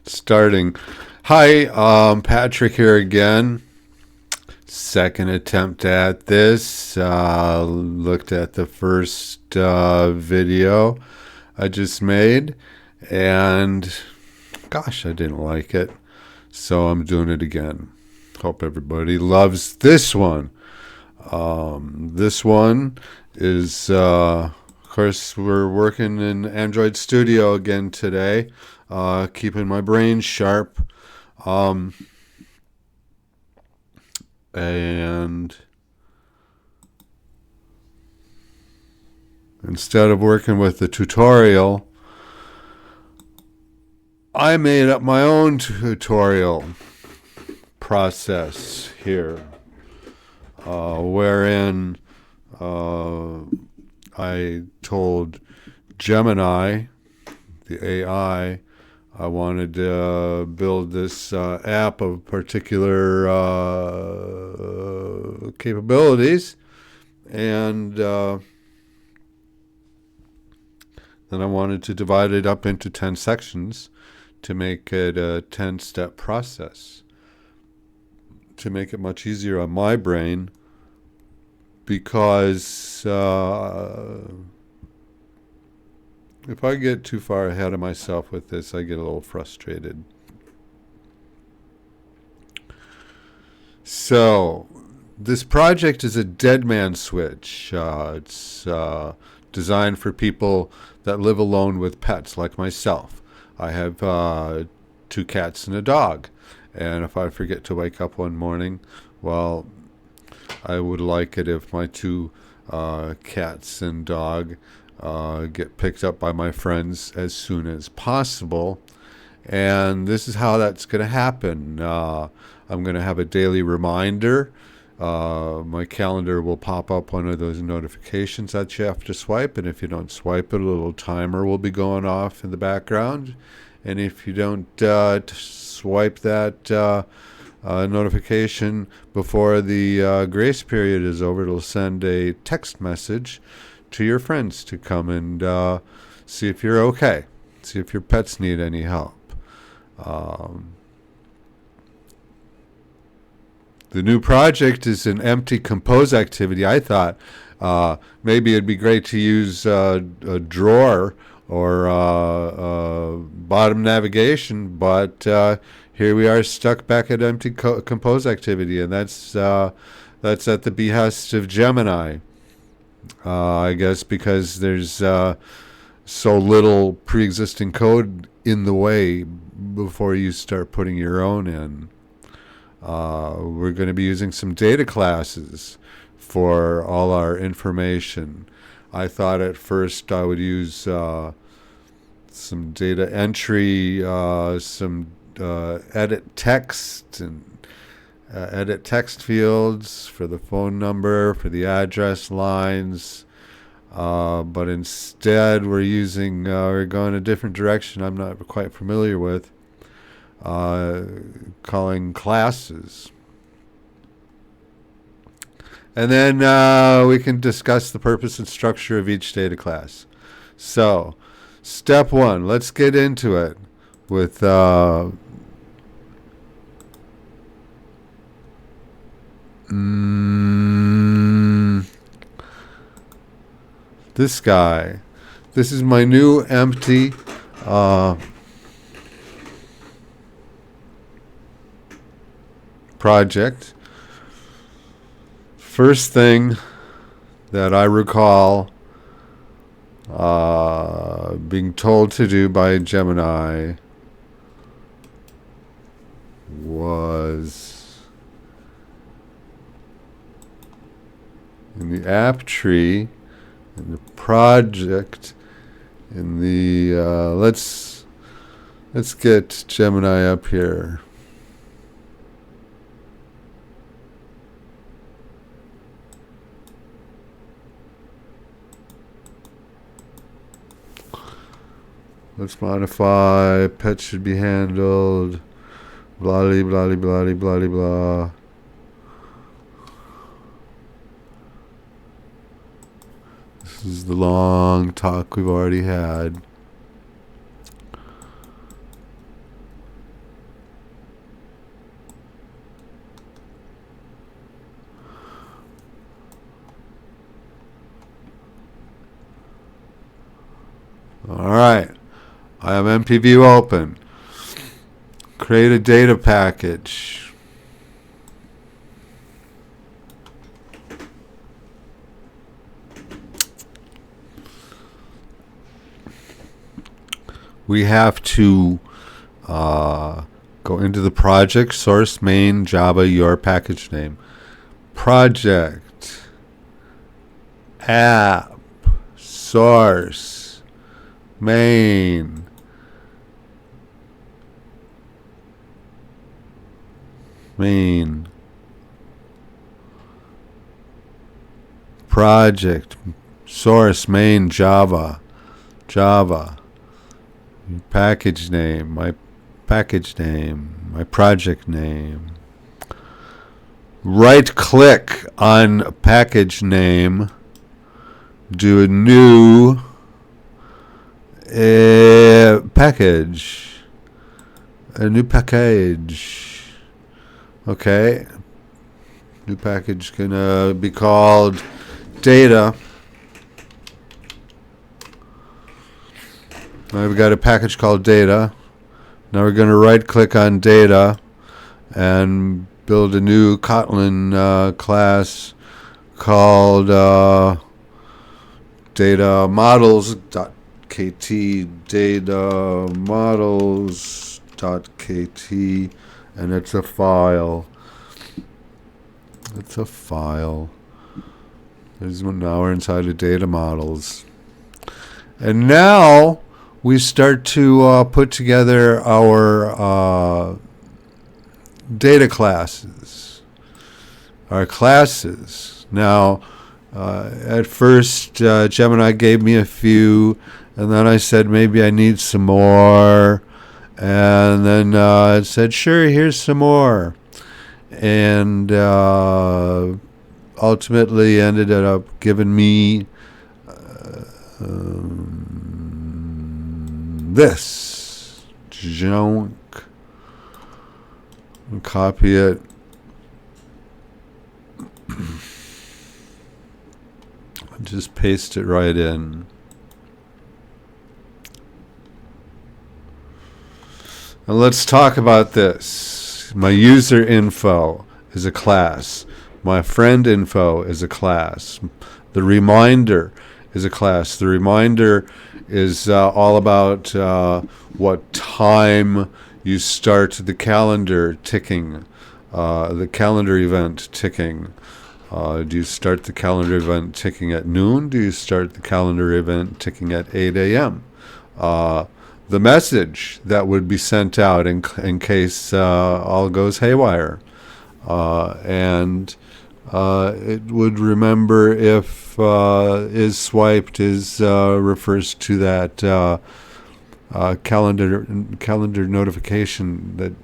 Starting. Hi, Patrick here again. Second attempt at this. Looked at the first video I just made, and gosh, I didn't like it. So I'm doing it again. Hope everybody loves this one. This one is, of course, we're working in Android Studio again today, keeping my brain sharp. And instead of working with the tutorial, I made up my own tutorial process here, wherein I told Gemini, the AI, I wanted to build this app of particular capabilities, and then I wanted to divide it up into 10 sections to make it a 10-step process, to make it much easier on my brain, because if I get too far ahead of myself with this, I get a little frustrated. So, this project is a dead man switch. It's designed for people that live alone with pets, like myself. I have 2 cats and a dog. And if I forget to wake up one morning, well, I would like it if my 2 cats and dog get picked up by my friends as soon as possible. And this is how that's going to happen. I'm going to have a daily reminder. My calendar will pop up one of those notifications that you have to swipe, and if you don't swipe it, a little timer will be going off in the background. And if you don't swipe that notification before the grace period is over, it'll send a text message to your friends to come and see if you're okay, see if your pets need any help. The new project is an empty compose activity. I thought maybe it'd be great to use a drawer or bottom navigation, but here we are stuck back at empty compose activity, and that's at the behest of Gemini. I guess because there's so little pre-existing code in the way before you start putting your own in. We're going to be using some data classes for all our information. I thought at first I would use some data entry, some edit text and edit text fields for the phone number, for the address lines, but instead we're going a different direction I'm not quite familiar with, calling classes. And then we can discuss the purpose and structure of each data class. So, step 1, let's get into it with this guy. This is my new empty project. First thing that I recall being told to do by Gemini was in the app tree, in the project, in the let's get Gemini up here. Let's modify. Pet should be handled. Blah blah blah blah blah blah. This is the long talk we've already had. right. I have MPView open. Create a data package. We have to go into the project, source, main, Java, your package name. Project, app, source, main, project, source, main, Java, package name, my project name. Right click on package name, do a new package, a new package. Okay, new package gonna be called data. Now we've got a package called data. Now we're going to right click on data and build a new Kotlin class called data models.kt, data models.kt, and it's a file. Now we're inside of data models. And now we start to put together our data classes, our classes. Now, at first, Gemini gave me a few, and then I said maybe I need some more, and then it said, sure, here's some more. And ultimately ended up giving me this junk. Copy it. Just paste it right in. And let's talk about this. My user info is a class. My friend info is a class. The reminder is a class. The reminder is all about what time you start the calendar ticking, the calendar event ticking. Do you start the calendar event ticking at noon? Do you start the calendar event ticking at 8 a.m.? The message that would be sent out in case all goes haywire. And it would remember if is swiped refers to that calendar notification that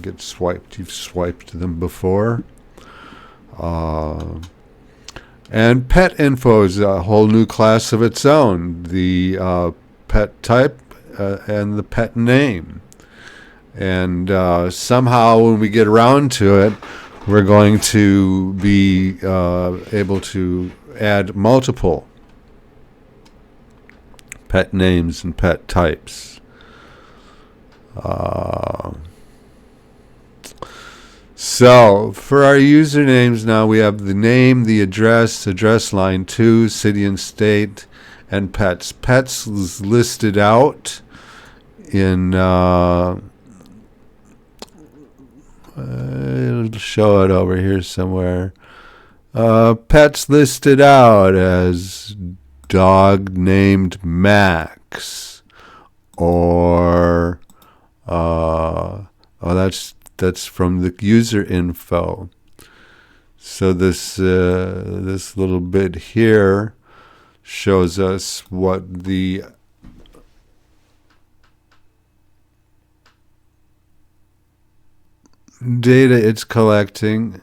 gets swiped. You've swiped them before. And pet info is a whole new class of its own. The pet type and the pet name. And somehow when we get around to it, we're going to be able to add multiple pet names and pet types. So for our usernames now, we have the name, the address line 2, city and state, and pets. Pets is listed out in it'll show it over here somewhere. Pets listed out as dog named Max, or that's from the user info. So this little bit here shows us what the data it's collecting.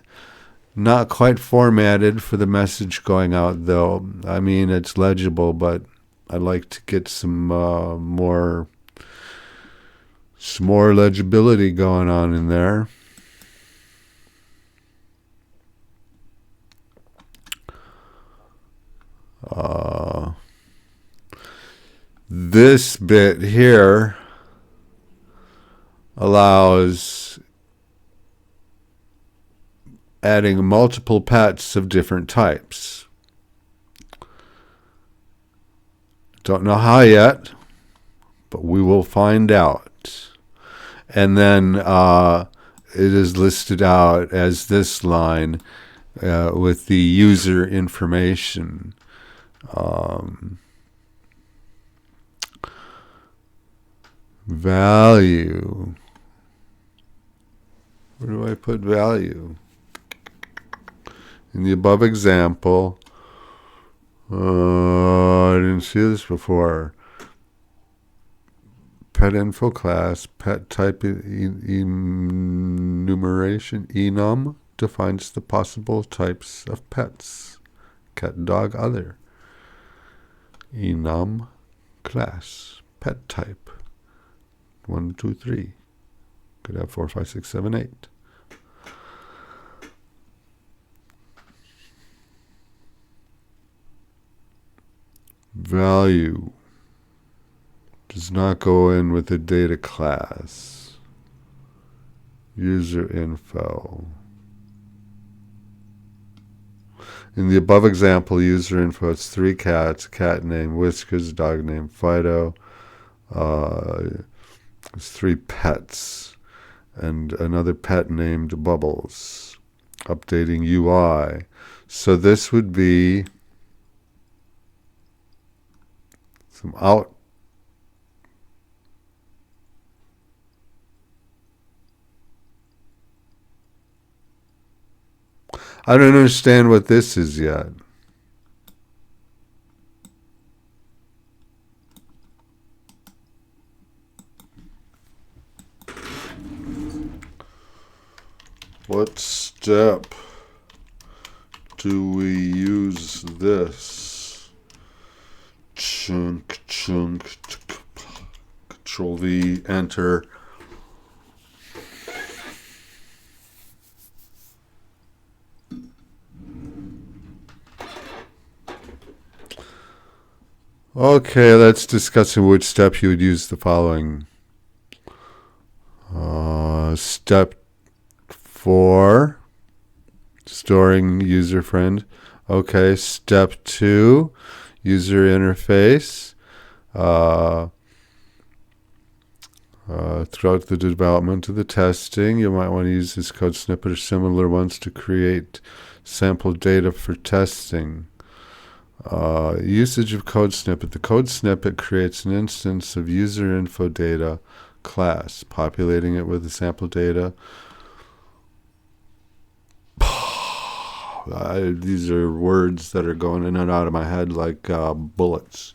Not quite formatted for the message going out, though. I mean, it's legible, but I'd like to get some more legibility going on in there. this bit here allows adding multiple pets of different types. Don't know how yet, but we will find out. And then it is listed out as this line with the user information. Value. Where do I put value? In the above example, I didn't see this before. Pet info class, pet type enumeration, enum defines the possible types of pets. Cat, dog, other. Enum class, pet type. 1, 2, 3. Could have 4, 5, 6, 7, 8. Value does not go in with the data class. User info. In the above example, user info, it's 3 cats, cat name Whiskers, dog name Fido. It's 3 pets and another pet named Bubbles. Updating UI. So this would be some out. I don't understand what this is yet. What step do we use this? Chunk, Control V, enter. Okay, let's discuss in which step you would use the following. Step 4, storing user friend. Okay, step 2, user interface. Throughout the development of the testing, you might want to use this code snippet or similar ones to create sample data for testing. Usage of code snippet. The code snippet creates an instance of user info data class, populating it with the sample data. These are words that are going in and out of my head like bullets.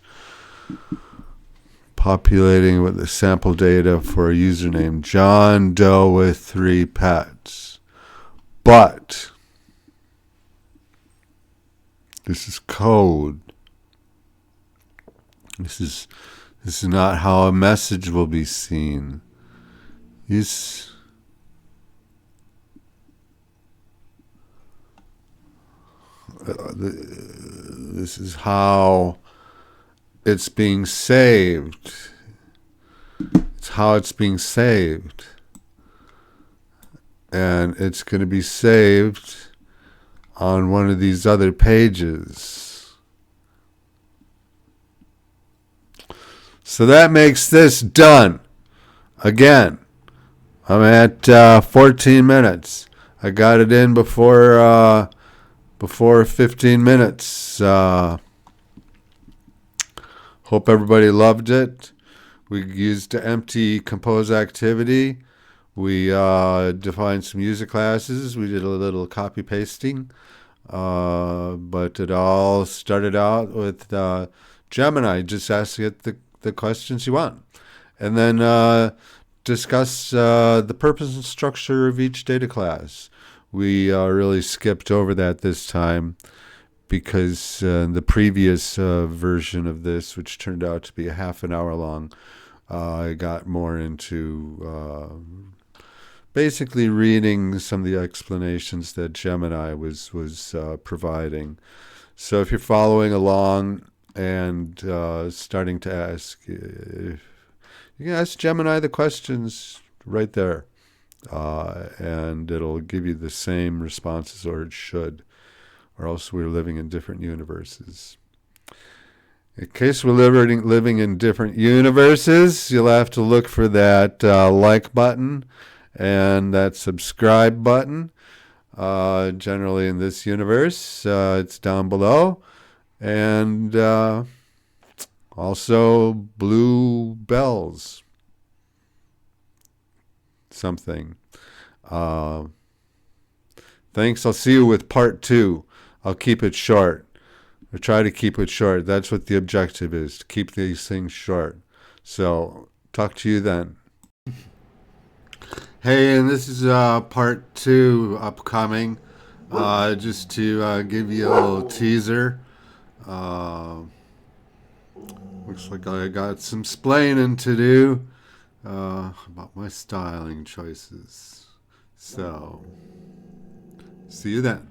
Populating with the sample data for a username, John Doe with 3 pets. But this is code. This is not how a message will be seen. This is how it's being saved. It's how it's being saved. And it's going to be saved on one of these other pages. So that makes this done. Again, I'm at 14 minutes. I got it in before 15 minutes. Hope everybody loved it. We used the empty compose activity. We defined some user classes. We did a little copy pasting. But it all started out with Gemini. Just ask it the questions you want. And then discuss the purpose and structure of each data class. We really skipped over that this time because the previous version of this, which turned out to be a half an hour long, I got more into basically reading some of the explanations that Gemini was providing. So if you're following along, and starting to ask. You can ask Gemini the questions right there, and it'll give you the same responses, or it should, or else we're living in different universes. In case we're living in different universes, you'll have to look for that like button and that subscribe button. Generally, in this universe, it's down below. And also blue bells. Something. Uh, Thanks. I'll see you with part 2. I'll keep it short. I try to keep it short. That's what the objective is, to keep these things short. So, talk to you then. Hey, and this is part 2 upcoming. Just to give you a little teaser. Uh, Looks like I got some splaining to do about my styling choices. So, see you then.